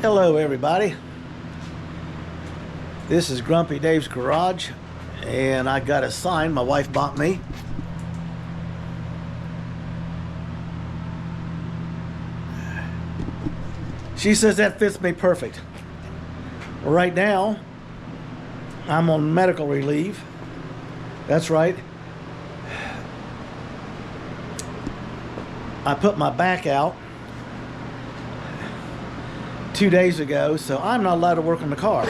Hello everybody, this is Grumpy Dave's Garage, and I got a sign my wife bought me. She says that fits me perfect. Right now I'm on medical relief. That's right, I put my back out 2 days ago, so I'm not allowed to work on the car.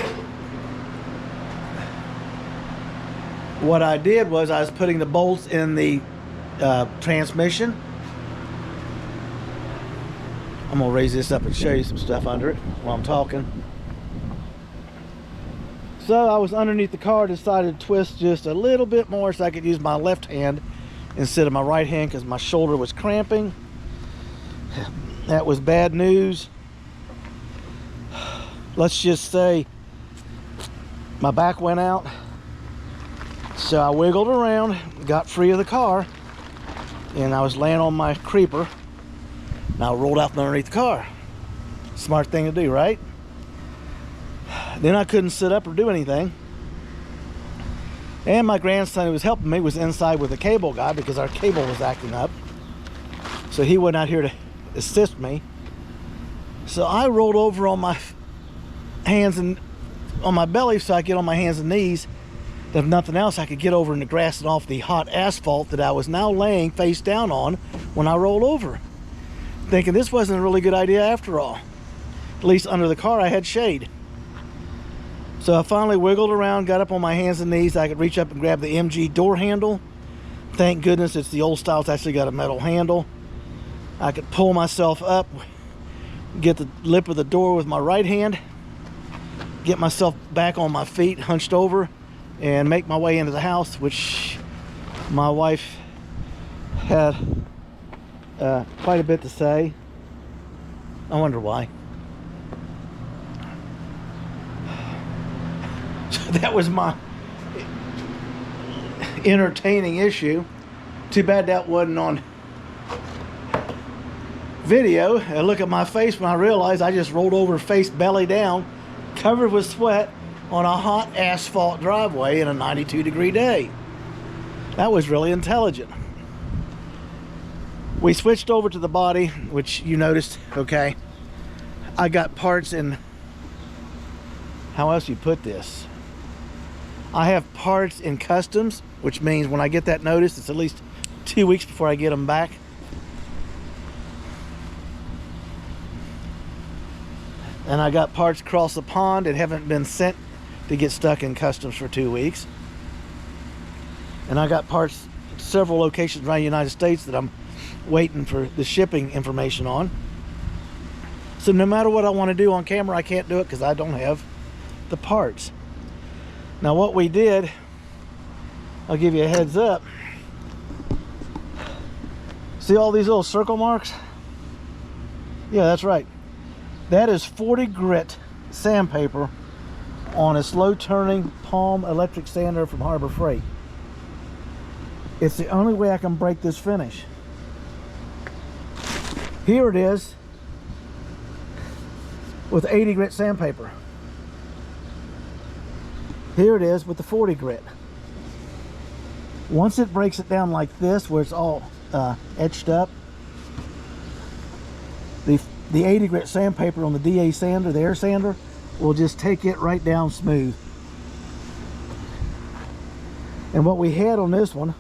What I did was I was putting the bolts in the transmission. I'm gonna raise this up and show you some stuff under it while I'm talking. So I was underneath the car, decided to twist just a little bit more so I could use my left hand instead of my right hand because my shoulder was cramping. That was bad news. Let's just say my back went out, so I wiggled around, got free of the car, and I was laying on my creeper, and I rolled out from underneath the car. Smart thing to do, right? Then I couldn't sit up or do anything, and my grandson who was helping me was inside with the cable guy because our cable was acting up, so he went out here to assist me. So I rolled over on my hands and on my belly so I get on my hands and knees. If nothing else, I could get over in the grass and off the hot asphalt that I was now laying face down on when I rolled over, thinking this wasn't a really good idea after all. At least under the car I had shade. So I finally wiggled around, got up on my hands and knees. I could reach up and grab the MG door handle. Thank goodness it's the old style. It's actually got a metal handle. I could pull myself up, get the lip of the door with my right hand, get myself back on my feet, hunched over, and make my way into the house, which my wife had quite a bit to say. I wonder why. So that was my entertaining issue. Too bad that wasn't on video. I look at my face when I realized I just rolled over face belly down, covered with sweat on a hot asphalt driveway in a 92-degree day. That was really intelligent. We switched over to the body, which you noticed, okay. I got parts in, how else you put this? I have parts in customs, which means when I get that notice, it's at least 2 weeks before I get them back. And I got parts across the pond that haven't been sent to get stuck in customs for 2 weeks. And I got parts several locations around the United States that I'm waiting for the shipping information on. So no matter what I want to do on camera, I can't do it because I don't have the parts. Now what we did, I'll give you a heads up. See all these little circle marks? Yeah, that's right. That is 40 grit sandpaper on a slow turning palm electric sander from Harbor Freight. It's the only way I can break this finish. Here it is with 80 grit sandpaper. Here it is with the 40 grit. Once it breaks it down like this, where it's all etched up, the 80 grit sandpaper on the DA sander, the air sander, will just take it right down smooth. And what we had on this one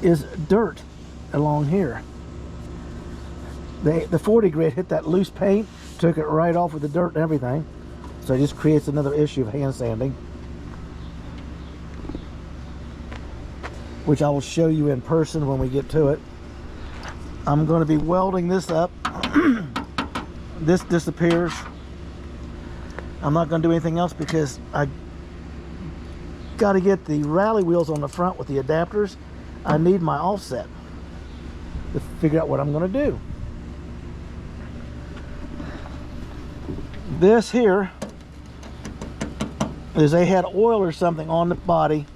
is dirt along here. The 40 grit hit that loose paint, took it right off with the dirt and everything. So it just creates another issue of hand sanding, which I will show you in person when we get to it. I'm going to be welding this up. This disappears. I'm not going to do anything else because I got to get the rally wheels on the front with the adapters. I need my offset to figure out what I'm going to do. This here is they had oil or something on the body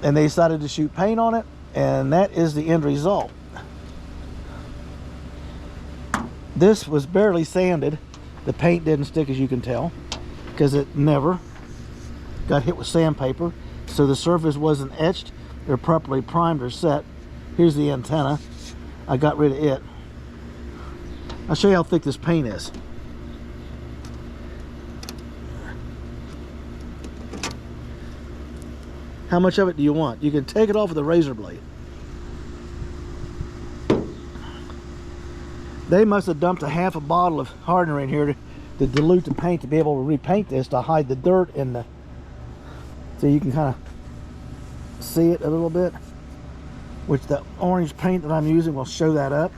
and they decided to shoot paint on it, and that is the end result. This was barely sanded. The paint didn't stick, as you can tell, because it never got hit with sandpaper. So the surface wasn't etched or properly primed or set. Here's the antenna. I got rid of it. I'll show you how thick this paint is. How much of it do you want? You can take it off with a razor blade. They must have dumped a half a bottle of hardener in here to dilute the paint to be able to repaint this, to hide the dirt in the... So you can kind of see it a little bit, which the orange paint that I'm using will show that up.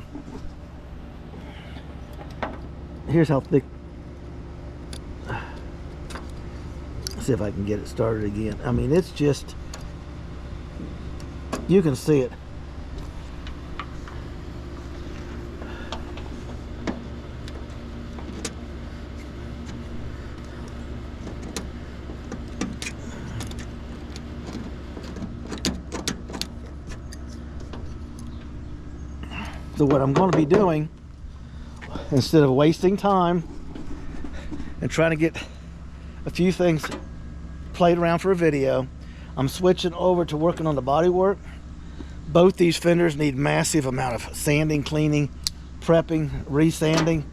Here's how thick. Let's see if I can get it started again. I mean, it's just, you can see it. So what I'm going to be doing, instead of wasting time and trying to get a few things played around for a video, I'm switching over to working on the body work. Both these fenders need massive amount of sanding, cleaning, prepping, resanding.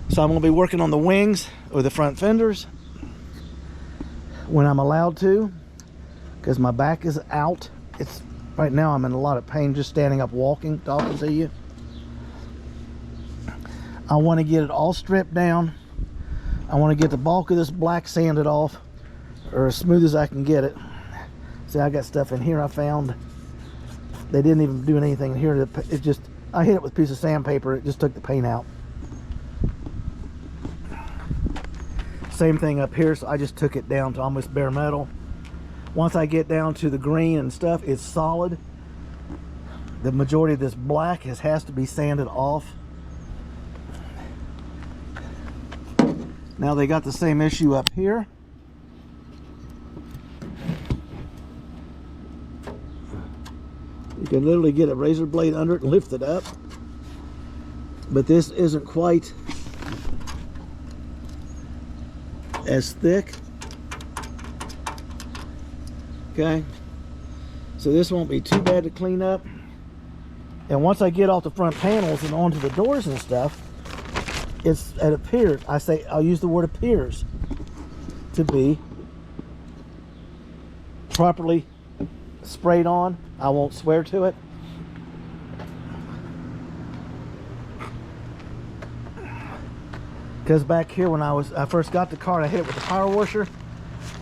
So I'm going to be working on the wings or the front fenders when I'm allowed to, because my back is out. It's right now I'm in a lot of pain just standing up, walking, talking to you. I want to get it all stripped down. I want to get the bulk of this black sanded off, or as smooth as I can get it. See, I got stuff in here I found. They didn't even do anything in here. It just, I hit it with a piece of sandpaper. It just took the paint out. Same thing up here. So I just took it down to almost bare metal. Once I get down to the green and stuff, it's solid. The majority of this black has to be sanded off. Now they got the same issue up here. You can literally get a razor blade under it and lift it up. But this isn't quite as thick. Okay, so this won't be too bad to clean up. And once I get off the front panels and onto the doors and stuff, it appears, I'll use the word appears to be properly sprayed on. I won't swear to it. Because back here when I first got the car and I hit it with the power washer,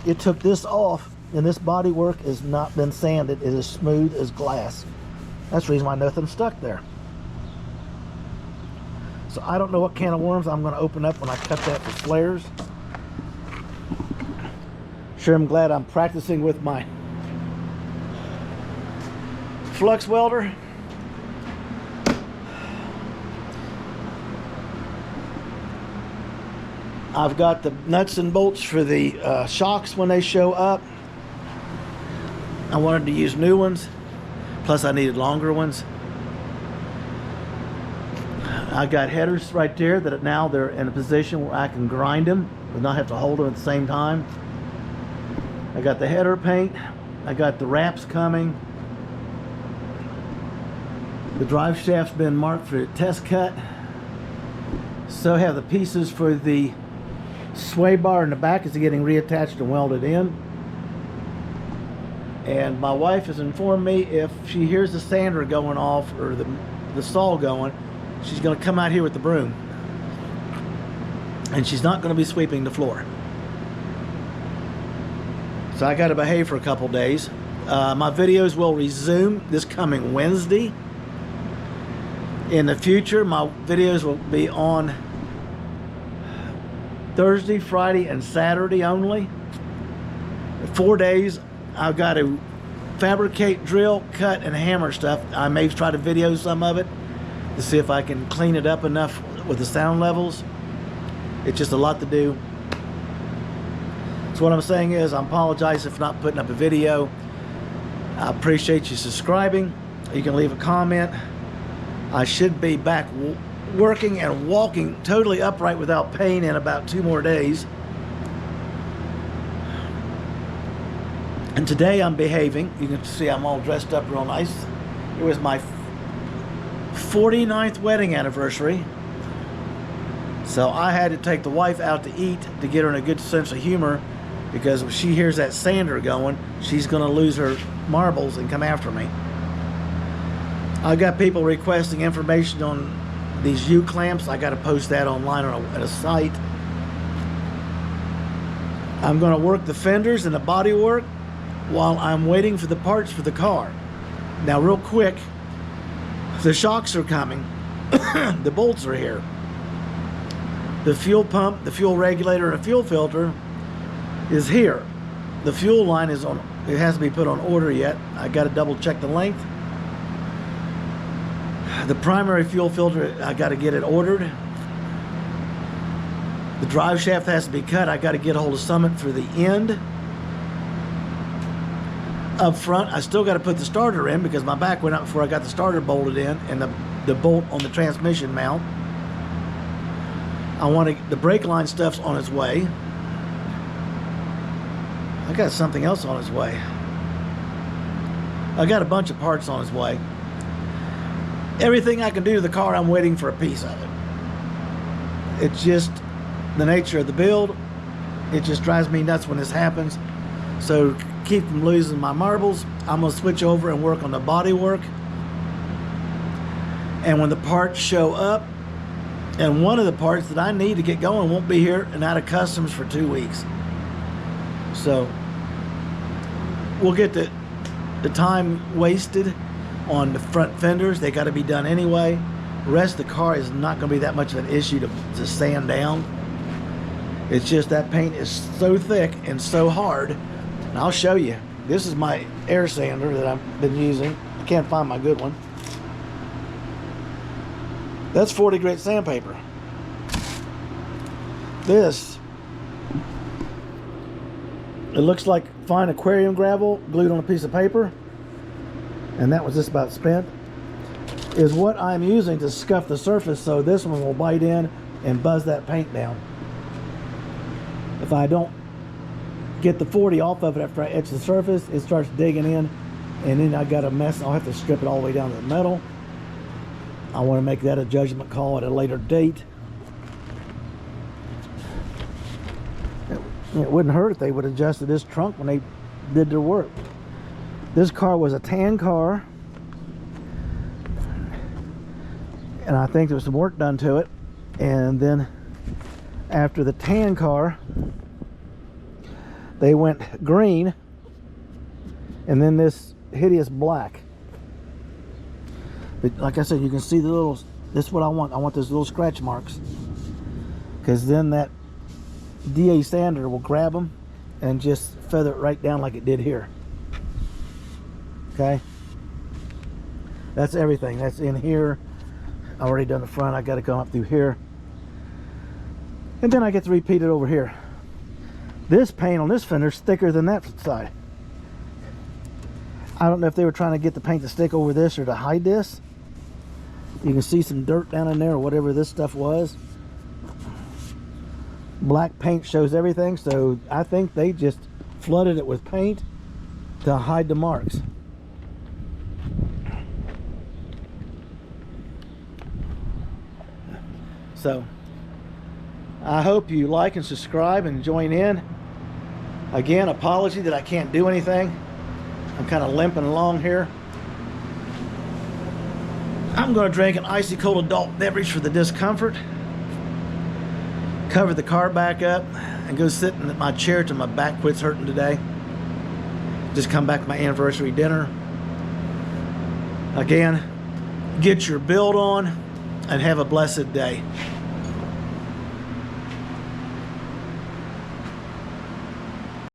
it took this off. And this body work has not been sanded. It is smooth as glass. That's the reason why nothing stuck there. So I don't know what can of worms I'm going to open up when I cut that for flares. Sure, I'm glad I'm practicing with my flux welder. I've got the nuts and bolts for the shocks when they show up. I wanted to use new ones, plus I needed longer ones. I got headers right there that now they're in a position where I can grind them but not have to hold them at the same time. I got the header paint. I got the wraps coming. The drive shaft's been marked for test cut. So I have the pieces for the sway bar in the back is getting reattached and welded in. And my wife has informed me if she hears the sander going off or the saw going, she's going to come out here with the broom. And she's not going to be sweeping the floor. So I got to behave for a couple days. My videos will resume this coming Wednesday. In the future, my videos will be on Thursday, Friday, and Saturday only. 4 days. I've got to fabricate, drill, cut, and hammer stuff. I may try to video some of it to see if I can clean it up enough with the sound levels. It's just a lot to do. So what I'm saying is, I apologize if not putting up a video. I appreciate you subscribing. You can leave a comment. I should be back working and walking totally upright without pain in about 2 more days. And today I'm behaving. You can see I'm all dressed up real nice. It was my 49th wedding anniversary. So I had to take the wife out to eat to get her in a good sense of humor, because if she hears that sander going, she's going to lose her marbles and come after me. I've got people requesting information on these U-clamps. I got to post that online at a site. I'm going to work the fenders and the body work while I'm waiting for the parts for the car. Now, real quick, the shocks are coming. The bolts are here. The fuel pump, the fuel regulator, and the fuel filter is here. The fuel line is on, it has to be put on order yet. I got to double check the length. The primary fuel filter, I got to get it ordered. The drive shaft has to be cut. I got to get a hold of Summit for the end. Up front, I still got to put the starter in because my back went out before I got the starter bolted in, and the bolt on the transmission mount. I want to, the brake line stuff's on its way. I got something else on its way. I got a bunch of parts on its way. Everything I can do to the car, I'm waiting for a piece of it. It's just the nature of the build. It just drives me nuts when this happens. So keep from losing my marbles, I'm going to switch over and work on the body work. And when the parts show up, and one of the parts that I need to get going won't be here and out of customs for 2 weeks. So we'll get the time wasted on the front fenders. They got to be done anyway. The rest of the car is not going to be that much of an issue to sand down. It's just that paint is so thick and so hard. And I'll show you. This is my air sander that I've been using. I can't find my good one. That's 40 grit sandpaper. This, it looks like fine aquarium gravel glued on a piece of paper, and that was just about spent, is what I'm using to scuff the surface so this one will bite in and buzz that paint down. If I don't get the 40 off of it after I etch the surface, it starts digging in, and then I got a mess. I'll have to strip it all the way down to the metal. I want to make that a judgment call at a later date. It wouldn't hurt if they would have adjusted this trunk when they did their work. This car was a tan car, and I think there was some work done to it. And then after the tan car, they went green, and then this hideous black. But like I said, you can see the little, this is what I want. I want those little scratch marks, because then that DA sander will grab them and just feather it right down like it did here. Okay, that's everything. That's in here. I already done the front. I got to come up through here, and then I get to repeat it over here. This paint on this fender is thicker than that side. I don't know if they were trying to get the paint to stick over this or to hide this. You can see some dirt down in there or whatever this stuff was. Black paint shows everything, so I think they just flooded it with paint to hide the marks. So I hope you like and subscribe and join in. Again, apology that I can't do anything. I'm kind of limping along here. I'm going to drink an icy cold adult beverage for the discomfort. Cover the car back up and go sit in my chair till my back quits hurting today. Just come back to my anniversary dinner. Again, get your build on and have a blessed day.